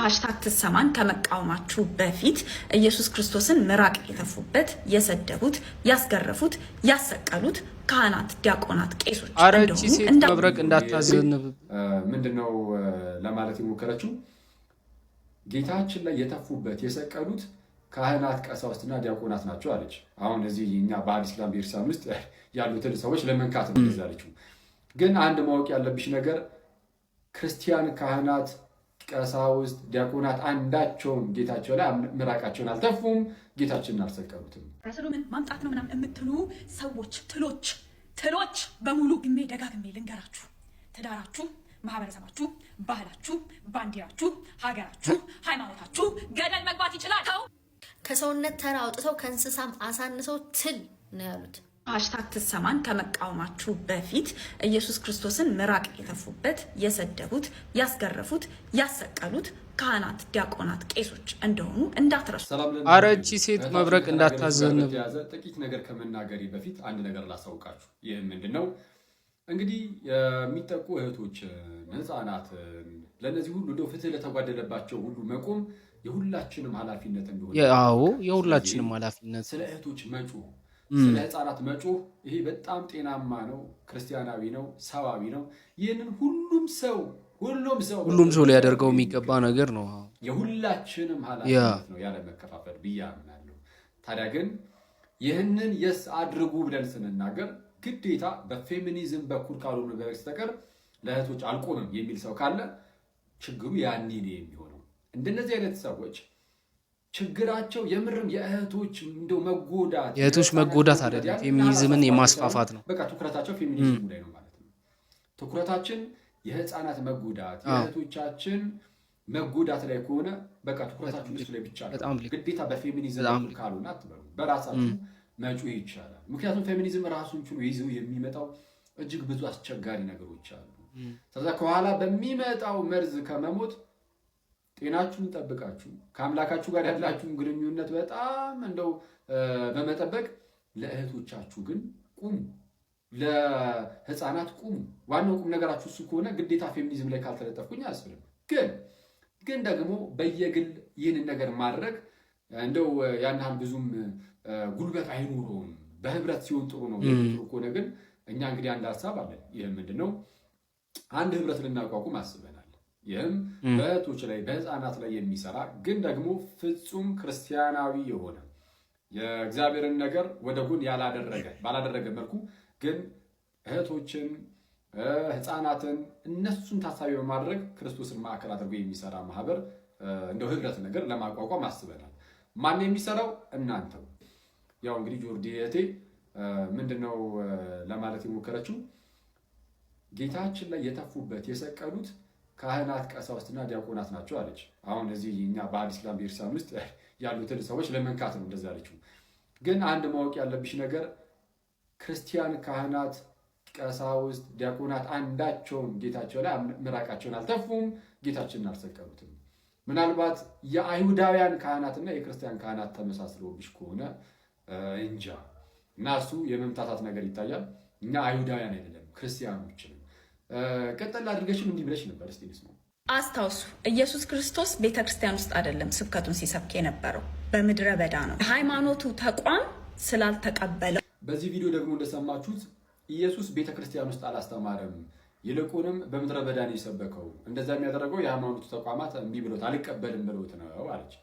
ሃሽታግ ትሰማን ከመቃወማችሁ በፊት ኢየሱስ ክርስቶስን ምራቅ የተፉበት፣ የሰደቡት፣ ያስገረፉት፣ ያሰቀሉት ካህናት፣ ዲያቆናት፣ ቄሶች እንደሆኑ መብረቅ እንዳታዘንብ ምንድነው ለማለት የሞከረችው? ጌታችን ላይ የተፉበት የሰቀሉት ካህናት፣ ቀሳውስትና ዲያቆናት ናቸው አለች። አሁን እዚህ እኛ በአዲስ ኪዳን ቤተክርስቲያን ውስጥ ያሉትን ሰዎች ለመንካት ነው ያለችው። ግን አንድ ማወቅ ያለብሽ ነገር ክርስቲያን ካህናት፣ ቀሳውስት፣ ዲያቆናት አንዳቸውም ጌታቸው ላይ ምራቃቸውን አልተፉም፣ ጌታችንን አልሰቀሉትም። ረሰሉምን ማምጣት ነው ምናምን የምትሉ ሰዎች ትሎች በሙሉ ግሜ ደጋግሜ ልንገራችሁ፣ ትዳራችሁ፣ ማህበረሰባችሁ፣ ባህላችሁ፣ ባንዲራችሁ፣ ሀገራችሁ፣ ሃይማኖታችሁ ገደል መግባት ይችላል። ከሰውነት ተራ አውጥተው ከእንስሳም አሳንሰው ትል ነው ያሉት። ሃሽታግ ትሰማን ከመቃወማችሁ በፊት ኢየሱስ ክርስቶስን ምራቅ የተፉበት፣ የሰደቡት፣ ያስገረፉት፣ ያሰቀሉት ካህናት፣ ዲያቆናት፣ ቄሶች እንደሆኑ እንዳትረሱ። አረቺ ሴት መብረቅ እንዳታዘንብ ጥቂት ነገር ከመናገሬ በፊት አንድ ነገር ላሳውቃችሁ። ይህ ምንድነው? እንግዲህ የሚጠቁ እህቶችን፣ ህፃናትን ለነዚህ ሁሉ እንደው ፍትህ ለተጓደለባቸው ሁሉ መቆም የሁላችንም ኃላፊነት እንደሆነ የሁላችንም ኃላፊነት ስለ እህቶች መጮህ፣ ስለ ህፃናት መጮህ ይሄ በጣም ጤናማ ነው፣ ክርስቲያናዊ ነው፣ ሰዋዊ ነው። ይህንን ሁሉም ሰው ሊያደርገው የሚገባ ነገር ነው። የሁላችንም ኃላፊነት ነው ያለ መከፋፈል ብዬ አምናለሁ። ታዲያ ግን ይህንን የስ አድርጉ ብለን ስንናገር ግዴታ በፌሚኒዝም በኩል ካልሆነ በስተቀር ለእህቶች አልቆምም የሚል ሰው ካለ ችግሩ ያኔ ነው የሚሆነው። እንደነዚህ አይነት ሰዎች ችግራቸው የምርም የእህቶች እንደው መጎዳት አይደለም፣ ፌሚኒዝምን የማስፋፋት ነው። በቃ ትኩረታቸው ፌሚኒዝሙ ላይ ነው ማለት ነው። ትኩረታችን የህፃናት መጎዳት፣ የእህቶቻችን መጎዳት ላይ ከሆነ በቃ ትኩረታችሁ እሱ ላይ ብቻ ነው። ግዴታ በፌሚኒዝም ካልሆነ አትበሉ፣ በራሳችሁ መጮህ ይቻላል። ምክንያቱም ፌሚኒዝም ራሱን ችሎ ይዘው የሚመጣው እጅግ ብዙ አስቸጋሪ ነገሮች አሉ። ስለዚህ ከኋላ በሚመጣው መርዝ ከመሞት ጤናችሁን ጠብቃችሁ ከአምላካችሁ ጋር ያላችሁን ግንኙነት በጣም እንደው በመጠበቅ ለእህቶቻችሁ ግን ቁሙ፣ ለህፃናት ቁሙ። ዋናው ቁም ነገራችሁ እሱ ከሆነ ግዴታ ፌሚኒዝም ላይ ካልተለጠፍኩኝ አያስብልም። ግን ደግሞ በየግል ይህንን ነገር ማድረግ እንደው ያን ያህል ብዙም ጉልበት አይኖረውም። በህብረት ሲሆን ጥሩ ነው። ጥሩ ከሆነ ግን እኛ እንግዲህ አንድ ሀሳብ አለን። ይህም ምንድነው? አንድ ህብረት ልናቋቁም አስበናል። ይህም በእህቶች ላይ በህፃናት ላይ የሚሰራ ግን ደግሞ ፍጹም ክርስቲያናዊ የሆነ የእግዚአብሔርን ነገር ወደ ጎን ባላደረገ መልኩ ግን እህቶችን፣ ህፃናትን እነሱን ታሳቢ በማድረግ ክርስቶስን ማዕከል አድርጎ የሚሰራ ማህበር እንደው ህብረት ነገር ለማቋቋም አስበናል። ማን የሚሰራው? እናንተው። ያው እንግዲህ ጆርዲ እህቴ ምንድነው ለማለት የሞከረችው? ጌታችን ላይ የተፉበት የሰቀሉት ካህናት፣ ቀሳውስትና ዲያቆናት ናቸው አለች። አሁን እዚህ እኛ በአዲስ ኪዳን ቤተክርስቲያን ውስጥ ያሉትን ሰዎች ለመንካት ነው እንደዛ አለችው። ግን አንድ ማወቅ ያለብሽ ነገር ክርስቲያን ካህናት፣ ቀሳውስት፣ ዲያቆናት አንዳቸውም ጌታቸው ላይ ምራቃቸውን አልተፉም፣ ጌታችንን አልሰቀሉትም። ምናልባት የአይሁዳውያን ካህናትና የክርስቲያን ካህናት ተመሳስለውብሽ ከሆነ እንጃ እና እሱ የመምታታት ነገር ይታያል። እኛ አይሁዳውያን አይደለም ክርስቲያኖች ነን። ቀጠል አድርገሽም እንዲህ ብለሽ ነበር። እስቲ እንስማ። አስታውሱ፣ ኢየሱስ ክርስቶስ ቤተክርስቲያን ውስጥ አይደለም ስብከቱን ሲሰብክ የነበረው፣ በምድረ በዳ ነው። ሃይማኖቱ ተቋም ስላልተቀበለው። በዚህ ቪዲዮ ደግሞ እንደሰማችሁት ኢየሱስ ቤተክርስቲያን ውስጥ አላስተማረም፣ ይልቁንም በምድረ በዳ ነው የሰበከው። እንደዛ የሚያደርገው የሃይማኖቱ ተቋማት እምቢ ብሎት አልቀበልም ብሎት ነው አለች።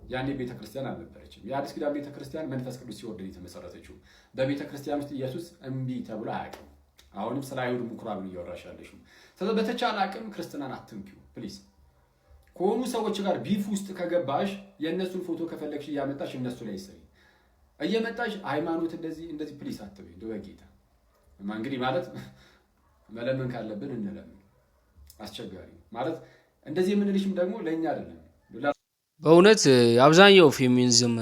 ያኔ ቤተክርስቲያን አልነበረችም። የአዲስ ኪዳን ቤተክርስቲያን መንፈስ ቅዱስ ሲወርድ የተመሰረተችው። በቤተክርስቲያን ውስጥ ኢየሱስ እምቢ ተብሎ አያውቅም። አሁንም ስለ አይሁድ ምኩራብ ነው እያወራሽ ያለሽው። ስለዚህ በተቻለ አቅም ክርስትናን አትንኪው ፕሊዝ። ከሆኑ ሰዎች ጋር ቢፍ ውስጥ ከገባሽ የእነሱን ፎቶ ከፈለግሽ እያመጣሽ እነሱ ላይ ይሰሪ እየመጣሽ ሃይማኖት እንደዚህ ፕሊዝ አትበይ። እንደው በጌታ እንግዲህ ማለት መለመን ካለብን እንለምን። አስቸጋሪ ማለት እንደዚህ የምንልሽም ደግሞ ለእኛ አይደለም። በእውነት አብዛኛው ፌሚኒዝም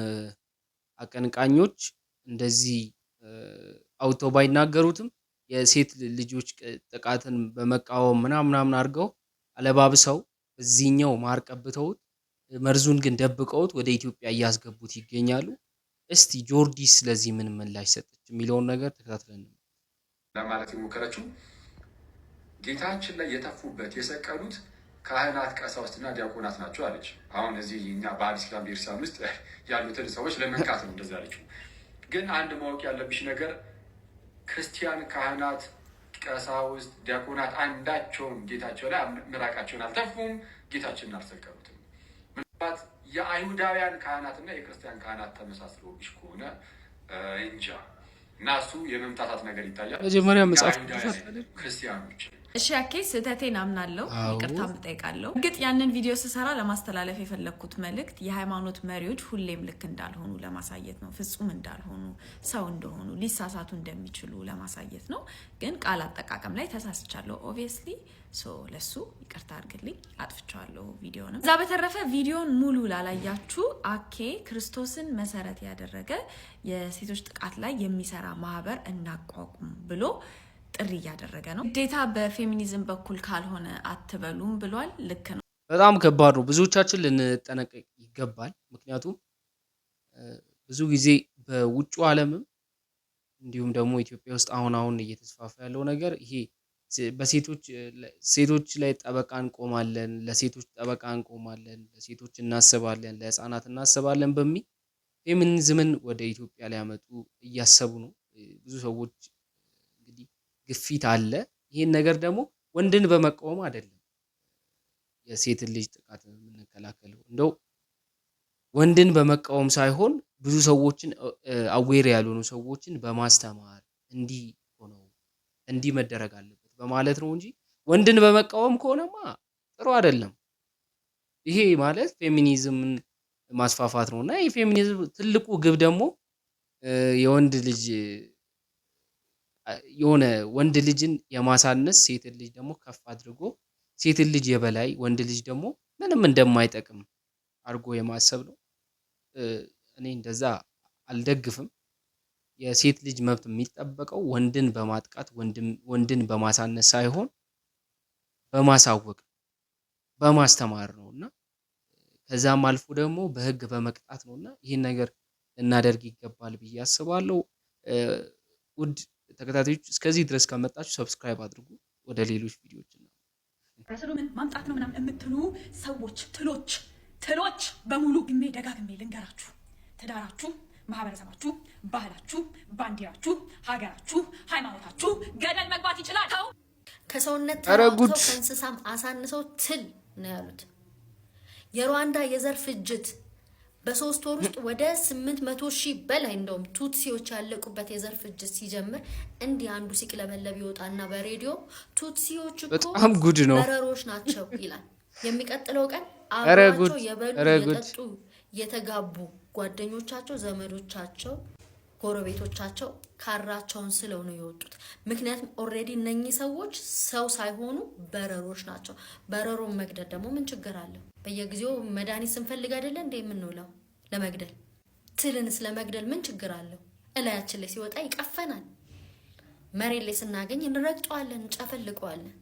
አቀንቃኞች እንደዚህ አውጥተው ባይናገሩትም የሴት ልጆች ጥቃትን በመቃወም ምናምን አድርገው አለባብሰው እዚህኛው ማር ቀብተውት መርዙን ግን ደብቀውት ወደ ኢትዮጵያ እያስገቡት ይገኛሉ። እስቲ ጆርዲ ስለዚህ ምን ምላሽ ሰጠች የሚለውን ነገር ተከታትለን ለማለት የሞከረችው ጌታችን ላይ የተፉበት የሰቀሉት ካህናት ቀሳውስትና ዲያቆናት ናቸው አለች። አሁን እዚህ እኛ በአዲስ ኪዳን ቤተክርስቲያን ውስጥ ያሉትን ሰዎች ለመንካት ነው እንደዛ አለችው። ግን አንድ ማወቅ ያለብሽ ነገር ክርስቲያን ካህናት፣ ቀሳውስት፣ ዲያቆናት አንዳቸውም ጌታቸው ላይ ምራቃቸውን አልተፉም፣ ጌታችንን አልሰቀሉትም። ምናልባት የአይሁዳውያን ካህናትና የክርስቲያን ካህናት ተመሳስሎብሽ ከሆነ እንጃ እና እሱ የመምታታት ነገር ይታያል። መጀመሪያ መጽሐፍ ክርስቲያኖች እሺ ያኬ ስህተቴን አምናለሁ፣ ይቅርታም እጠይቃለሁ። እርግጥ ያንን ቪዲዮ ስሰራ ለማስተላለፍ የፈለግኩት መልእክት የሃይማኖት መሪዎች ሁሌም ልክ እንዳልሆኑ ለማሳየት ነው። ፍጹም እንዳልሆኑ፣ ሰው እንደሆኑ፣ ሊሳሳቱ እንደሚችሉ ለማሳየት ነው። ግን ቃል አጠቃቀም ላይ ተሳስቻለሁ ኦብቪየስሊ። ለሱ ይቅርታ አድርግልኝ፣ አጥፍቻለሁ ቪዲዮንም። እዛ በተረፈ ቪዲዮን ሙሉ ላላያችሁ አኬ ክርስቶስን መሰረት ያደረገ የሴቶች ጥቃት ላይ የሚሰራ ማህበር እናቋቁም ብሎ ጥሪ እያደረገ ነው። ግዴታ በፌሚኒዝም በኩል ካልሆነ አትበሉም ብሏል። ልክ ነው። በጣም ከባድ ነው። ብዙዎቻችን ልንጠነቀቅ ይገባል። ምክንያቱም ብዙ ጊዜ በውጩ ዓለምም እንዲሁም ደግሞ ኢትዮጵያ ውስጥ አሁን እየተስፋፋ ያለው ነገር ይሄ ሴቶች ላይ ጠበቃ እንቆማለን፣ ለሴቶች ጠበቃ እንቆማለን፣ ለሴቶች እናስባለን፣ ለህፃናት እናስባለን በሚል ፌሚኒዝምን ወደ ኢትዮጵያ ሊያመጡ እያሰቡ ነው ብዙ ሰዎች። ግፊት አለ። ይሄን ነገር ደግሞ ወንድን በመቃወም አይደለም የሴትን ልጅ ጥቃት የምንከላከለው፣ እንደው ወንድን በመቃወም ሳይሆን ብዙ ሰዎችን አዌር ያልሆኑ ሰዎችን በማስተማር እንዲህ መደረግ አለበት በማለት ነው እንጂ ወንድን በመቃወም ከሆነማ ጥሩ አይደለም። ይሄ ማለት ፌሚኒዝምን ማስፋፋት ነውና የፌሚኒዝም ትልቁ ግብ ደግሞ የሆነ ወንድ ልጅን የማሳነስ ሴትን ልጅ ደግሞ ከፍ አድርጎ ሴትን ልጅ የበላይ ወንድ ልጅ ደግሞ ምንም እንደማይጠቅም አድርጎ የማሰብ ነው። እኔ እንደዛ አልደግፍም። የሴት ልጅ መብት የሚጠበቀው ወንድን በማጥቃት ወንድን በማሳነስ ሳይሆን በማሳወቅ በማስተማር ነውና ከዛም አልፎ ደግሞ በህግ በመቅጣት ነውና ይህን ነገር እናደርግ ይገባል ብዬ አስባለሁ። ውድ ተከታታዮች እስከዚህ ድረስ ከመጣችሁ ሰብስክራይብ አድርጉ። ወደ ሌሎች ቪዲዮዎች እና ረሱሉን ማምጣት ነው ምናምን የምትሉ ሰዎች ትሎች በሙሉ ግሜ ደጋግሜ ልንገራችሁ፣ ትዳራችሁ፣ ማህበረሰባችሁ፣ ባህላችሁ፣ ባንዲራችሁ፣ ሀገራችሁ፣ ሃይማኖታችሁ ገደል መግባት ይችላል። ከሰውነት ተራውተው ከእንስሳም አሳንሰው ትል ነው ያሉት። የሩዋንዳ የዘር ፍጅት በ3 ወር ውስጥ ወደ 800,000 በላይ እንደውም ቱትሲዎች ያለቁበት የዘር ፍጅት ሲጀምር እንዲህ አንዱ ሲቅለበለብ ይወጣና በሬዲዮ ቱትሲዎች እኮ በጣም ጉድ ነው በረሮች ናቸው ይላል። የሚቀጥለው ቀን አብራቸው የበሉ የጠጡ የተጋቡ ጓደኞቻቸው፣ ዘመዶቻቸው፣ ጎረቤቶቻቸው ካራቸውን ስለው ነው የወጡት። ምክንያቱም ኦልሬዲ እነኚህ ሰዎች ሰው ሳይሆኑ በረሮች ናቸው። በረሮን መግደል ደግሞ ምን ችግር አለው? በየጊዜው መድኃኒት ስንፈልግ አይደለ እንደ የምንውለው ለመግደል። ትልንስ ለመግደል ምን ችግር አለው? እላያችን ላይ ሲወጣ ይቀፈናል። መሬት ላይ ስናገኝ እንረግጠዋለን፣ እንጨፈልቀዋለን።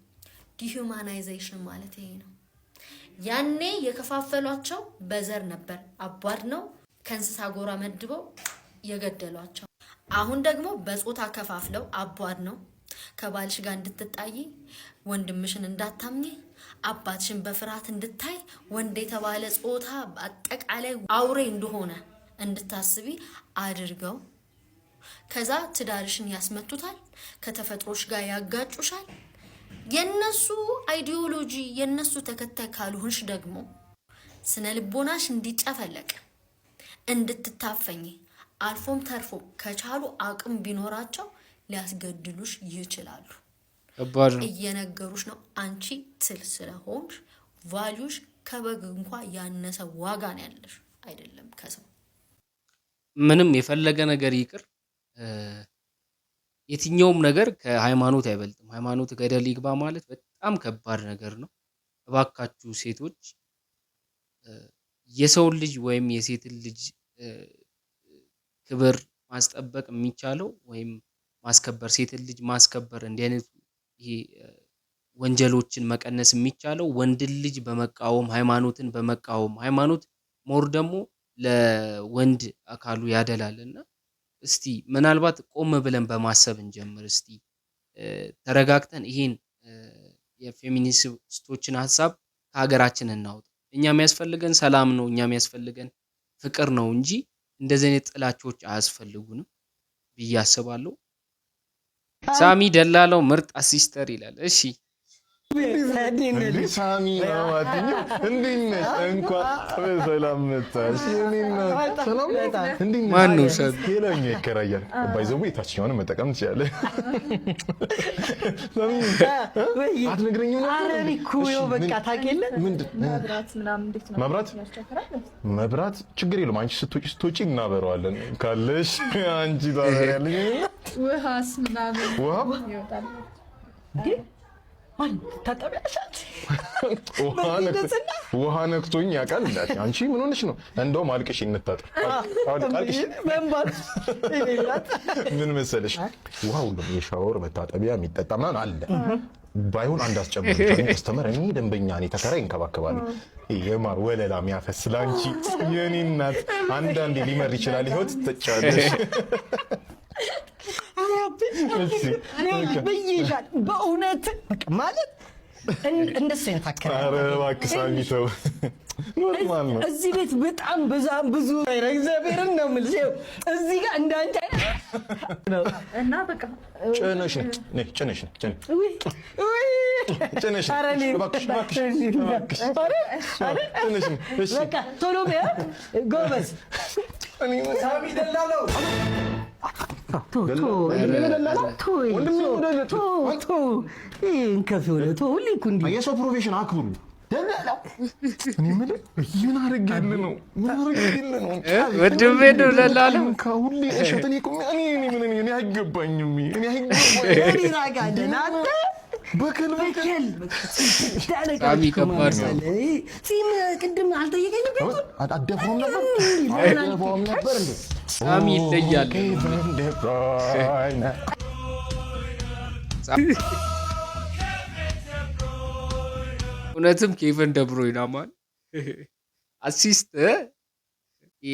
ዲሁማናይዜሽን ማለት ይሄ ነው። ያኔ የከፋፈሏቸው በዘር ነበር፣ አቧድ ነው ከእንስሳ ጎራ መድበው የገደሏቸው። አሁን ደግሞ በጾታ ከፋፍለው አቧድ ነው ከባልሽ ጋር እንድትጣይ፣ ወንድምሽን እንዳታምኚ፣ አባትሽን በፍርሃት እንድታይ፣ ወንድ የተባለ ጾታ አጠቃላይ አውሬ እንደሆነ እንድታስቢ አድርገው ከዛ ትዳርሽን ያስመቱታል፣ ከተፈጥሮሽ ጋር ያጋጩሻል። የነሱ አይዲዮሎጂ የነሱ ተከታይ ካልሆንሽ ደግሞ ስነ ልቦናሽ እንዲጨፈለቅ እንድትታፈኝ አልፎም ተርፎ ከቻሉ አቅም ቢኖራቸው ሊያስገድሉሽ ይችላሉ። እየነገሩሽ ነው። አንቺ ትል ስለሆንሽ ቫልዩሽ ከበግ እንኳን ያነሰ ዋጋ ነው ያለሽ፣ አይደለም ከሰው። ምንም የፈለገ ነገር ይቅር፣ የትኛውም ነገር ከሃይማኖት አይበልጥም። ሃይማኖት ገደል ይግባ ማለት በጣም ከባድ ነገር ነው። እባካችሁ ሴቶች የሰውን ልጅ ወይም የሴትን ልጅ ክብር ማስጠበቅ የሚቻለው ወይም ማስከበር፣ ሴትን ልጅ ማስከበር፣ እንዲህ አይነት ይሄ ወንጀሎችን መቀነስ የሚቻለው ወንድን ልጅ በመቃወም ሃይማኖትን በመቃወም ሃይማኖት ሞር ደግሞ ለወንድ አካሉ ያደላልና እስቲ ምናልባት ቆም ብለን በማሰብ እንጀምር። እስቲ ተረጋግተን ይሄን የፌሚኒስቶችን ሀሳብ ከሀገራችን እናውጣ። እኛ የሚያስፈልገን ሰላም ነው፣ እኛ የሚያስፈልገን ፍቅር ነው እንጂ እንደዚህ አይነት ጥላቾች አያስፈልጉንም ብዬ አስባለሁ። ሳሚ ደላላው ምርጥ አሲስተር ይላል። እሺ ሳሚ ነው አትኛው እንዴት ነሽ? እንኳን በሰላም መጣሽ። ሰላም እንዴት ነሽ? ማን ነው ሰው? ሌላኛ ይከራያል። ባይዘው የታችኛውን መጠቀም ትችላለህ። ሳሚ አትነግረኝም ነው? ኧረ እኔ እኮ ይኸው በቃ ታውቂያለሽ። ምንድን መብራት ምናምን እንዴት ነው? መብራት ችግር የለውም። አንቺ ስትወጪ እናበረዋለን። ካለሽ አንቺ ታበሪያለሽ። ውሃስ ምናምን ውሃ ይወጣል። ውሃ ነክቶኝ ያውቃል። አንቺ ምን ሆነሽ ነው? እንደውም አልቅሽ እንታጠብ። ምን መሰለሽ ውሃ ሁሉም የሻወር መታጠቢያ የሚጠጣ ምናምን አለ። ባይሆን አንድ አስጨምር ከስተመር እኔ ደንበኛ ነኝ ተከራይ እንከባከባለሁ። የማር ወለላ የሚያፈስ ላንቺ የኔ እናት አንዳንዴ ሊመር ይችላል። ይኸው ትጠጫለሽ። በእውነት ማለት እንደሱ አይነት አከራይ ኧረ እባክህ ሳሚ ተው። ኖርማል ነው። እዚህ ቤት በጣም ብዙ እግዚአብሔርን ነው የምልሽ። እዚህ ጋር እንዳንቺ አይነት እና በቃ ጭነሽ ነይ ጭነሽ በቃ ቶሎ በያ ጎበዝ። ሳሚ ደላለው የሰው ፕሮፌሽን አክብሩ። እኔ የምልህ ምን አደረግልህ ነው? ወንድሜ ነው ደላላው። ሁሌ እሸት እኔ አይገባኝም። ሳሚ ከባድ ነው። ቅድም አልጠየቀኝም። አደፋውም ነበር እንዴ? ሳሚ ይለያል። እውነትም ኬቨን ደብሮይና ማን አሲስት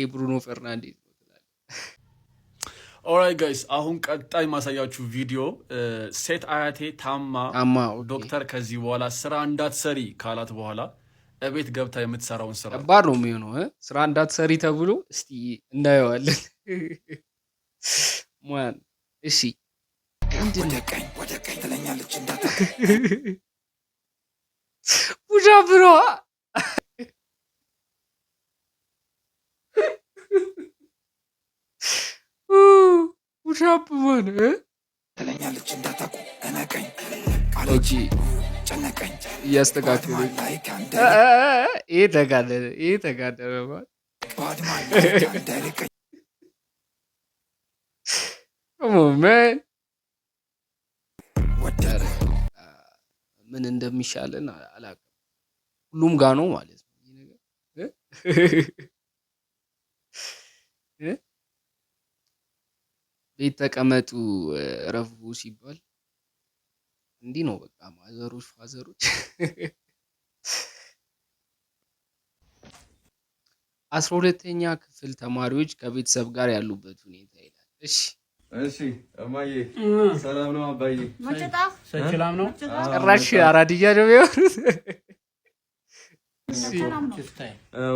ብሩኖ ፈርናንዴዝ ነው ትላለህ። ኦራይት ጋይስ አሁን ቀጣይ ማሳያችሁ ቪዲዮ ሴት አያቴ ታማ ዶክተር ከዚህ በኋላ ስራ እንዳትሰሪ ካላት በኋላ እቤት ገብታ የምትሰራውን ስራ ከባድ ነው የሚሆነው። ስራ እንዳትሰሪ ተብሎ እስቲ እናየዋለን። ማን እሺ ወደ ቀኝ ትለኛለች እንዳታውቅ ቡጃ ብሮ ቡሻፕ ማን ትለኛለች እንዳታውቁ እነቀኝ አለች ጨነቀኝ እያስተካከለ ይሄ ተጋደለ ማለት ምን እንደሚሻለን አላውቅም። ሁሉም ጋ ነው ማለት ነው ይሄ ነገር። ቤት ተቀመጡ ረፉ ሲባል እንዲህ ነው በቃ ማዘሮች ፋዘሮች። 12ኛ ክፍል ተማሪዎች ከቤተሰብ ጋር ያሉበት ሁኔታ ይላል። እሺ እማዬ ሰላም ነው? አባዬ ሰላም ነው? ጭራሽ አራድያ ነው የሚሆኑት።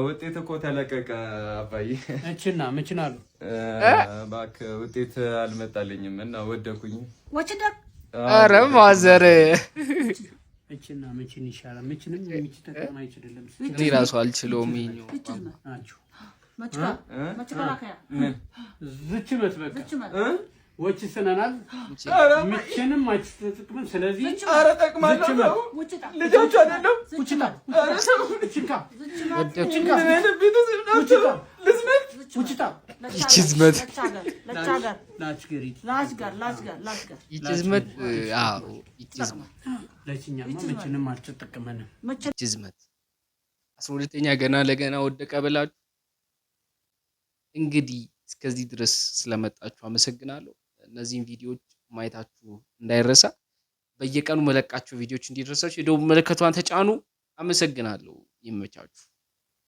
ውጤት እኮ ተለቀቀ አባዬ። ምችን አሉ እባክህ ውጤት አልመጣልኝም እና ወደኩኝ። ኧረ ማዘር ምችን ይሻላል። ምችንም የሚጠቀም አይችልም። እኔ እራሱ አልችለውም። ይኸኛው ዝችመት በቃ ወጭ ስነናል ምችንም አይተጥቅም። ስለዚህ ኧረ ጠቅማለሁ ልጆች አይደለም ችዝመት 12ኛ ገና ለገና ወደቀ ብላችሁ እንግዲህ እስከዚህ ድረስ ስለመጣችሁ አመሰግናለሁ። እነዚህን ቪዲዮዎች ማየታችሁ እንዳይረሳ። በየቀኑ መለቃቸው ቪዲዮዎች እንዲደርሳችሁ የደወል ምልክቷን ተጫኑ። አመሰግናለሁ። ይመቻችሁ።